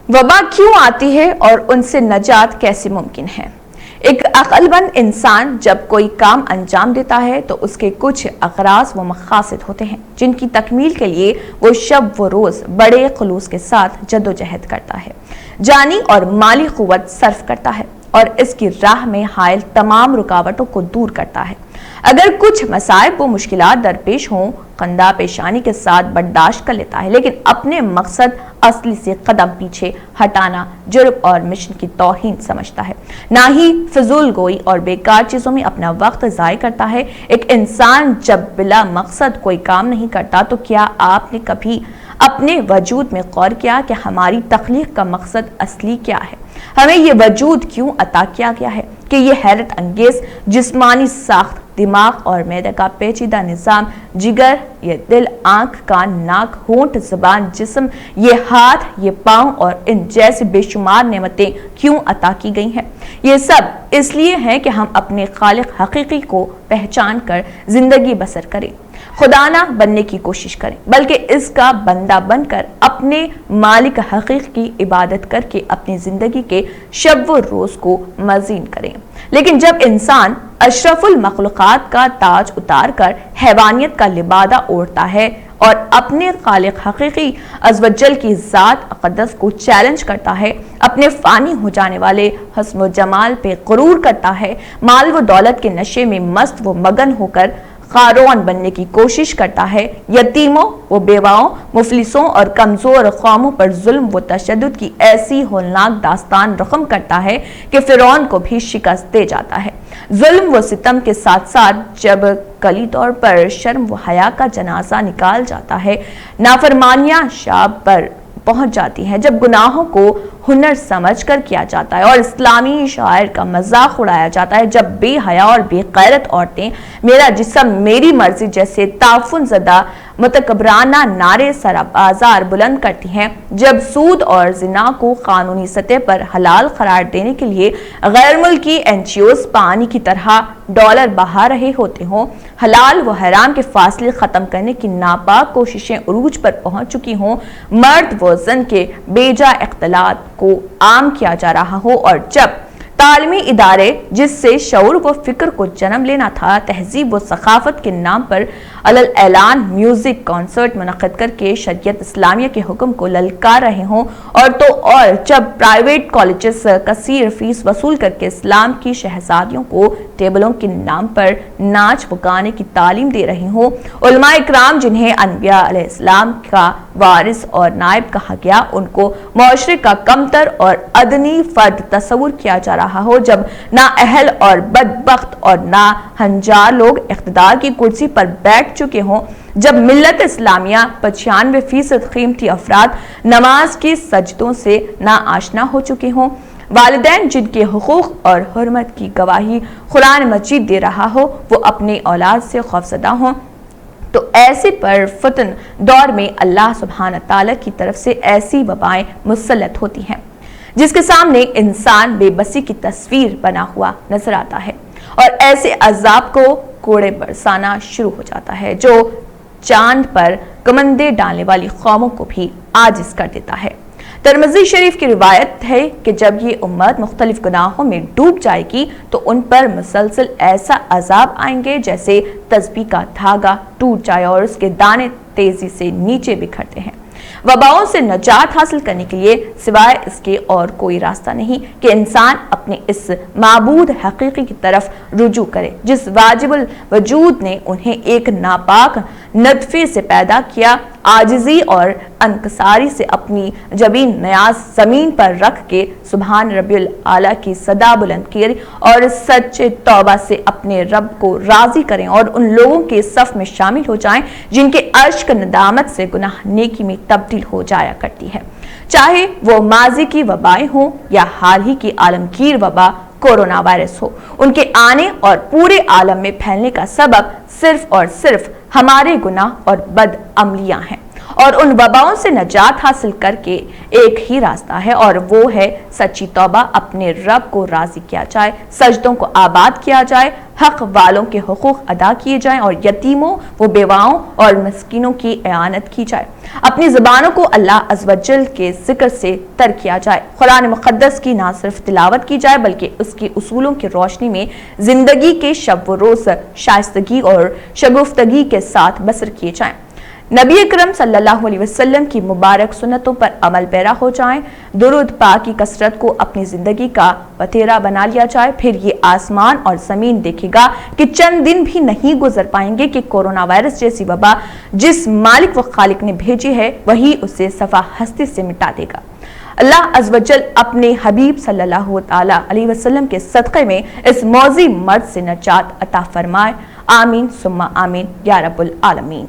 وبا کیوں آتی ہے اور ان سے نجات کیسے ممکن ہے؟ ایک عقل مند انسان جب کوئی کام انجام دیتا ہے تو اس کے کچھ اغراض و مقاصد ہوتے ہیں جن کی تکمیل کے لیے وہ شب و روز بڑے خلوص کے ساتھ جدوجہد کرتا ہے، جانی اور مالی قوت صرف کرتا ہے اور اس کی راہ میں حائل تمام رکاوٹوں کو دور کرتا ہے۔ اگر کچھ مصائب و مشکلات درپیش ہوں، خندہ پیشانی کے ساتھ برداشت کر لیتا ہے، لیکن اپنے مقصد اصلی سے قدم پیچھے ہٹانا جرم اور مشن کی توہین سمجھتا ہے، نہ ہی فضول گوئی اور بیکار چیزوں میں اپنا وقت ضائع کرتا ہے۔ ایک انسان جب بلا مقصد کوئی کام نہیں کرتا تو کیا آپ نے کبھی اپنے وجود میں غور کیا کہ ہماری تخلیق کا مقصد اصلی کیا ہے؟ ہمیں یہ وجود کیوں عطا کیا گیا ہے کہ یہ حیرت انگیز جسمانی ساخت، دماغ اور معدے کا پیچیدہ نظام، جگر، یہ دل، آنکھ، کان، ناک، ہونٹ، زبان، جسم، یہ ہاتھ، یہ پاؤں اور ان جیسے بے شمار نعمتیں کیوں عطا کی گئی ہیں؟ یہ سب اس لیے ہیں کہ ہم اپنے خالق حقیقی کو پہچان کر زندگی بسر کریں، خدا نہ بننے کی کوشش کریں بلکہ اس کا بندہ بن کر اپنے مالک حقیقی کی عبادت کر کے اپنی زندگی کے شب و روز کو مزین کریں۔ لیکن جب انسان اشرف المخلوقات کا تاج اتار کر حیوانیت کا لبادہ اوڑھتا ہے اور اپنے خالق حقیقی عز و جل کی ذات اقدس کو چیلنج کرتا ہے، اپنے فانی ہو جانے والے حسن و جمال پہ غرور کرتا ہے، مال و دولت کے نشے میں مست و مگن ہو کر قارون بننے کی کوشش کرتا ہے، یتیموں و بیواؤں، مفلسوں اور کمزور قوموں پر ظلم و تشدد کی ایسی ہولناک داستان رقم کرتا ہے کہ فرعون کو بھی شکست دے جاتا ہے۔ ظلم و ستم کے ساتھ ساتھ جب کلی طور پر شرم و حیا کا جنازہ نکال جاتا ہے، نافرمانیاں شاب پر پہنچ جاتی ہیں، جب گناہوں کو ہنر سمجھ کر کیا جاتا ہے اور اسلامی شاعر کا مذاق اڑایا جاتا ہے، جب بے حیا اور بے غیرت عورتیں میرا جسم میری مرضی جیسے تعفن زدہ متکبرانہ نعرے سربازار بلند کرتی ہیں، جب سود اور زنا کو قانونی سطح پر حلال قرار دینے کے لیے غیر ملکی NGOs پانی کی طرح ڈالر بہا رہے ہوتے ہوں، حلال و حرام کے فاصلے ختم کرنے کی ناپاک کوششیں عروج پر پہنچ چکی ہوں، مرد و زن کے بیجا اختلاط کو عام کیا جا رہا ہو، اور جب تعلیمی ادارے جس سے شعور و فکر کو جنم لینا تھا، تہذیب و ثقافت کے نام پر علل اعلان میوزک کانسرٹ منعقد کر کے شریعت اسلامیہ کے حکم کو للکار رہے ہوں، اور جب پرائیویٹ کالجز کثیر فیس وصول کر کے اسلام کی شہزادیوں کو ٹیبلوں کے نام پر ناچ و گانے کی تعلیم دے رہے ہوں، علماء اکرام جنہیں انبیاء علیہ السلام کا وارث اور نائب کہا گیا، ان کو معاشرے کا کمتر اور ادنی فرد تصور کیا جا رہا ہو، جب نااہل اور بدبخت اور ناہنجار لوگ اقتدار کی کرسی پر بیٹھ چکے ہوں، جب ملت اسلامیہ 95% قیمتی افراد نماز کی سجدوں سے ناآشنا ہو چکے ہوں، والدین جن کے حقوق اور حرمت کی گواہی قرآن مجید دے رہا ہو وہ اپنے اولاد سے خوفزدہ ہوں، تو ایسے پر فتن دور میں اللہ سبحانہ تعالیٰ کی طرف سے ایسی وبائیں مسلط ہوتی ہیں جس کے سامنے انسان بے بسی کی تصویر بنا ہوا نظر آتا ہے اور ایسے عذاب کو کوڑے برسانا شروع ہو جاتا ہے جو چاند پر کمندے ڈالنے والی قوموں کو بھی عاجز کر دیتا ہے۔ ترمذی شریف کی روایت ہے کہ جب یہ امت مختلف گناہوں میں ڈوب جائے گی تو ان پر مسلسل ایسا عذاب آئیں گے جیسے تسبیح کا دھاگا ٹوٹ جائے اور اس کے دانے تیزی سے نیچے بکھرتے ہیں۔ وباؤں سے نجات حاصل کرنے کے لیے سوائے اس کے اور کوئی راستہ نہیں کہ انسان اپنے اس معبود حقیقی کی طرف رجوع کرے جس واجب الوجود نے انہیں ایک ناپاک نطفے سے پیدا کیا، عاجزی اور انکساری سے اپنی جبین نیاز زمین پر رکھ کے سبحان ربی الاعلیٰ کی صدا بلند کی اور سچے توبہ سے اپنے رب کو راضی کریں اور ان لوگوں کے صف میں شامل ہو جائیں جن کے اشک ندامت سے گناہ نیکی میں تبدیل ہو جایا کرتی ہے، چاہے وہ ماضی کی وبائیں ہوں یا حال ہی کی عالمگیر وبا کورونا وائرس ہو۔ ان کے آنے اور پورے عالم میں پھیلنے کا سبب صرف اور صرف ہمارے گناہ اور بد عملیاں ہیں، اور ان وباؤں سے نجات حاصل کر کے ایک ہی راستہ ہے اور وہ ہے سچی توبہ، اپنے رب کو راضی کیا جائے، سجدوں کو آباد کیا جائے، حق والوں کے حقوق ادا کیے جائیں اور یتیموں و بیواؤں اور مسکینوں کی اعانت کی جائے، اپنی زبانوں کو اللہ عز و جل کے ذکر سے تر کیا جائے، قرآن مقدس کی نہ صرف تلاوت کی جائے بلکہ اس کے اصولوں کی روشنی میں زندگی کے شب و روز شائستگی اور شگفتگی کے ساتھ بسر کیے جائیں، نبی اکرم صلی اللہ علیہ وسلم کی مبارک سنتوں پر عمل پیرا ہو جائیں، درود پاک کی کثرت کو اپنی زندگی کا وتیرہ بنا لیا جائے، پھر یہ آسمان اور زمین دیکھے گا کہ چند دن بھی نہیں گزر پائیں گے کہ کورونا وائرس جیسی وبا جس مالک و خالق نے بھیجی ہے وہی اسے صفا ہستی سے مٹا دے گا۔ اللہ عز و جل اپنے حبیب صلی اللہ تعالی علیہ وسلم کے صدقے میں اس موذی مرض سے نجات عطا فرمائے، آمین ثم آمین یا رب العالمین۔